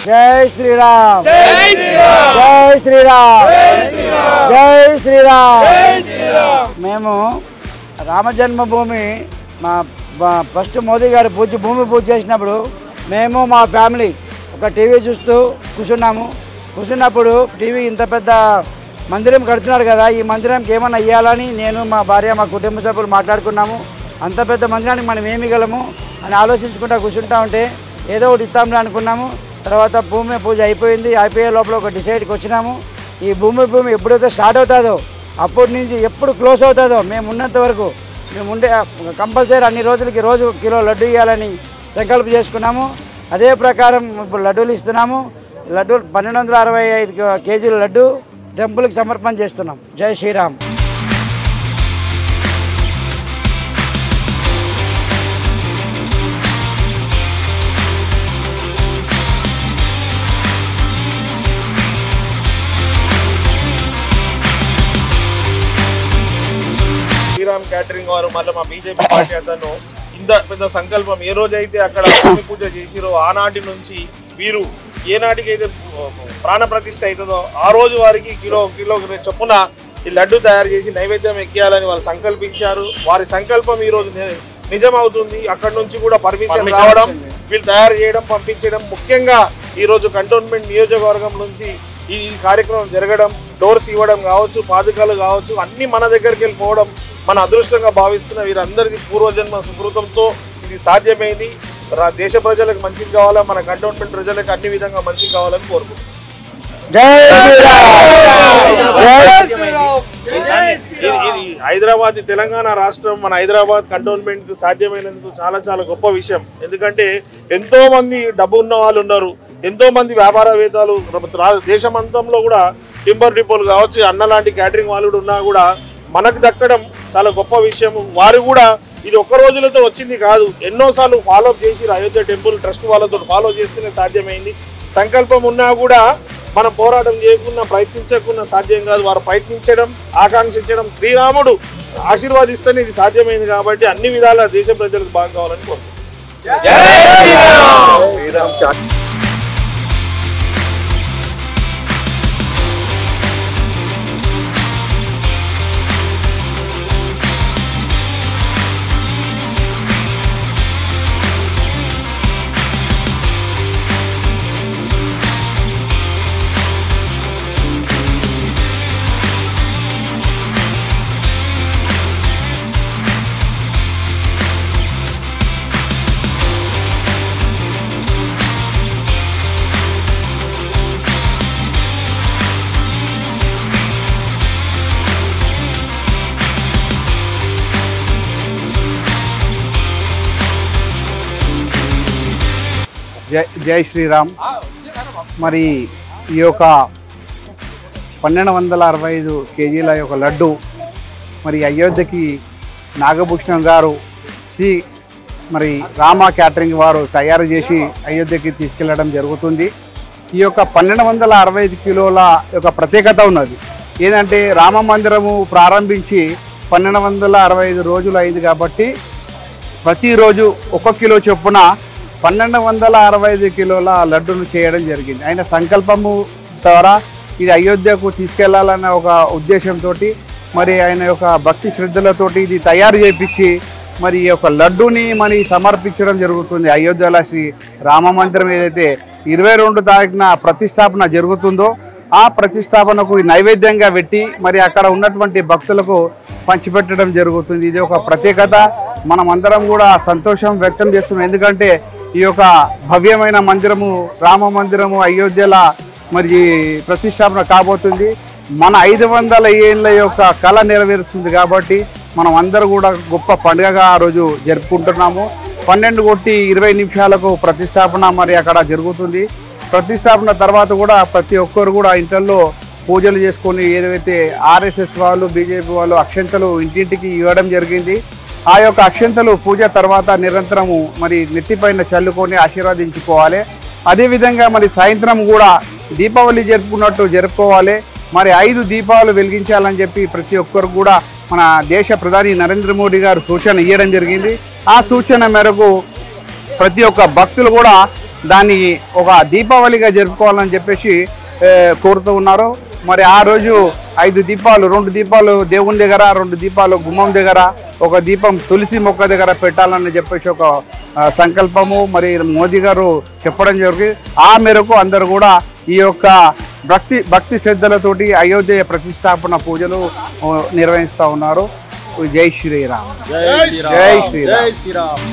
జై శ్రీరామ్, జై శ్రీరామ్, జై శ్రీరామ్, జై శ్రీరామ్. మేము రామ జన్మభూమి ఫస్ట్ మోదీ గారు భూమి పూజ చేసినప్పుడు మేము మా ఫ్యామిలీ ఒక టీవీ చూస్తూ కూర్చున్నప్పుడు టీవీ ఇంత పెద్ద మందిరం కడుతున్నారు కదా, ఈ మందిరంకి ఏమన్నా ఇవ్వాలని నేను మా భార్య మా కుటుంబ సభ్యులు మాట్లాడుకున్నాము. అంత పెద్ద మందిరానికి మనం ఏమి ఇవ్వగలము అని ఆలోచించుకుంటూ కూర్చుంటా ఉంటే ఏదో ఒకటి ఇస్తాంలే అనుకున్నాము. తర్వాత భూమి పూజ అయిపోయే లోపల ఒక డిసైడ్కి వచ్చినాము. ఈ భూమి ఎప్పుడైతే స్టార్ట్ అవుతుందో అప్పటి నుంచి ఎప్పుడు క్లోజ్ అవుతుందో మేము ఉన్నంత వరకు మేము కంపల్సరీ అన్ని రోజులకి రోజు కిలో లడ్డు ఇవ్వాలని సంకల్పం చేసుకున్నాము. అదే ప్రకారం ఇప్పుడు లడ్డూలు ఇస్తున్నాము. లడ్డూలు 1265 కేజీల లడ్డు టెంపుల్కి సమర్పణ చేస్తున్నాం. జై శ్రీరామ్. శ్రీరామ్ క్యాటరింగ్ వారు మళ్ళీ మా బీజేపీ పార్టీ అతను ఇంత పెద్ద సంకల్పం ఏ రోజైతే అక్కడ భూమి పూజ చేసిరో ఆనాటి నుంచి వీరు ఏ నాటికైతే ప్రాణ ప్రతిష్ఠ అవుతుందో ఆ రోజు వారికి కిలో చొప్పున ఈ లడ్డు తయారు చేసి నైవేద్యం ఎక్కియాలని వాళ్ళు సంకల్పించారు. వారి సంకల్పం ఈరోజు నిజమవుతుంది. అక్కడి నుంచి కూడా పర్మిషన్ రావడం, వీళ్ళు తయారు చేయడం, పంపించడం, ముఖ్యంగా ఈరోజు కంటోన్మెంట్ నియోజకవర్గం నుంచి ఈ కార్యక్రమం జరగడం, డోర్స్ ఇవ్వడం కావచ్చు, పాదుకలు కావచ్చు, అన్ని మన దగ్గరికి వెళ్ళిపోవడం మన అదృష్టంగా భావిస్తున్న వీరందరికీ పూర్వజన్మ సుకృతంతో ఇది సాధ్యమైంది. దేశ ప్రజలకు మంచిది కావాలా, మన కంటోన్మెంట్ ప్రజలకు అన్ని విధంగా మంచిది కావాలని కోరుకుంటున్నాం. ఇది హైదరాబాద్ తెలంగాణ రాష్ట్రం మన హైదరాబాద్ కంటోన్మెంట్ సాధ్యమైనందుకు చాలా చాలా గొప్ప విషయం. ఎందుకంటే ఎంతో మంది డబ్బు ఉన్న వాళ్ళు ఉన్నారు, ఎంతో మంది వ్యాపారవేత్తలు దేశమంతంలో కూడా టింబర్ డిపోలు కావచ్చు, అన్న లాంటి క్యాటరింగ్ వాళ్ళు కూడా ఉన్నా కూడా మనకు దక్కడం చాలా గొప్ప విషయం. వారు కూడా ఇది ఒక్క రోజులతో వచ్చింది కాదు, ఎన్నోసార్లు ఫాలో అప్ చేసి అయోధ్య టెంపుల్ ట్రస్ట్ వాళ్ళతో ఫాలో చేస్తేనే సాధ్యమైంది. సంకల్పం ఉన్నా కూడా మనం పోరాటం చేయకుండా ప్రయత్నించకుండా సాధ్యం కాదు. వారు ప్రయత్నించడం, ఆకాంక్షించడం, శ్రీరాముడు ఆశీర్వాదిస్తేనే ఇది సాధ్యమైంది. కాబట్టి అన్ని విధాల దేశ ప్రజలకు బాగా కావాలని కోరుకుంటున్నాం. జై శ్రీరామ్. మరి ఈ యొక్క 1265 కేజీల యొక్క లడ్డు మరి అయోధ్యకి నాగభూషణం గారు మరి రామ క్యాటరింగ్ వారు తయారు చేసి అయోధ్యకి తీసుకెళ్లడం జరుగుతుంది. ఈ యొక్క 1265 కిలోల యొక్క ప్రత్యేకత ఉన్నది. ఏంటంటే రామ మందిరము ప్రారంభించి 1265 రోజులు అయింది కాబట్టి ప్రతిరోజు 1 కిలో చొప్పున 1265 కిలోల లడ్డును చేయడం జరిగింది. ఆయన సంకల్పము ద్వారా ఇది అయోధ్యకు తీసుకెళ్లాలన్న ఒక ఉద్దేశంతో మరి ఆయన యొక్క భక్తి శ్రద్ధలతోటి ఇది తయారు చేయించి మరి ఈ యొక్క లడ్డుని మరి సమర్పించడం జరుగుతుంది. అయోధ్యలో శ్రీ రామ మందిరం ఏదైతే 22 తారీఖున ప్రతిష్టాపన జరుగుతుందో ఆ ప్రతిష్టాపనకు నైవేద్యంగా పెట్టి మరి అక్కడ ఉన్నటువంటి భక్తులకు పంచిపెట్టడం జరుగుతుంది. ఇది ఒక ప్రత్యేకత. మనం అందరం కూడా సంతోషం వ్యక్తం చేస్తున్నాం. ఎందుకంటే ఈ యొక్క భవ్యమైన మందిరము రామ మందిరము అయోధ్యలో మరి ప్రతిష్టాపన కాబోతుంది. మన 500 ఏళ్ళ యొక్క కళ నెరవేరుస్తుంది. కాబట్టి మనం అందరూ కూడా గొప్ప పండుగగా ఆ రోజు జరుపుకుంటున్నాము. 12:20 నిమిషాలకు ప్రతిష్టాపన మరి అక్కడ జరుగుతుంది. ప్రతిష్టాపన తర్వాత కూడా ప్రతి ఒక్కరు కూడా ఇంట్లో పూజలు చేసుకొని ఏదైతే ఆర్ఎస్ఎస్ వాళ్ళు బీజేపీ వాళ్ళు అక్షంతలు ఇంటింటికి ఇవ్వడం జరిగింది. ఆ యొక్క అక్షంతలు పూజ తర్వాత నిరంతరము మరి నెత్తిపైన చల్లుకొని ఆశీర్వదించుకోవాలి. అదేవిధంగా మరి సాయంత్రం కూడా దీపావళి జరుపుకోవాలి. మరి 5 దీపాలు వెలిగించాలని చెప్పి ప్రతి ఒక్కరు కూడా మన దేశ ప్రధాని నరేంద్ర మోడీ గారు సూచన ఇవ్వడం జరిగింది. ఆ సూచన మేరకు ప్రతి ఒక్క భక్తులు కూడా దాన్ని ఒక దీపావళిగా జరుపుకోవాలని చెప్పేసి కోరుతూ ఉన్నారు. మరి ఆ రోజు 5 దీపాలు, 2 దీపాలు దేవుని దగ్గర, 2 దీపాలు గుమ్మం దగ్గర, ఒక దీపం తులసి మొక్క దగ్గర పెట్టాలని చెప్పేసి ఒక సంకల్పము మరి మోదీ గారు చెప్పడం జరిగింది. ఆ మేరకు అందరూ కూడా ఈ యొక్క భక్తి శ్రద్ధలతోటి అయోధ్య ప్రతిష్టాపన పూజలు నిర్వహిస్తూ ఉన్నారు. జై శ్రీరామ్. జై శ్రీరామ్.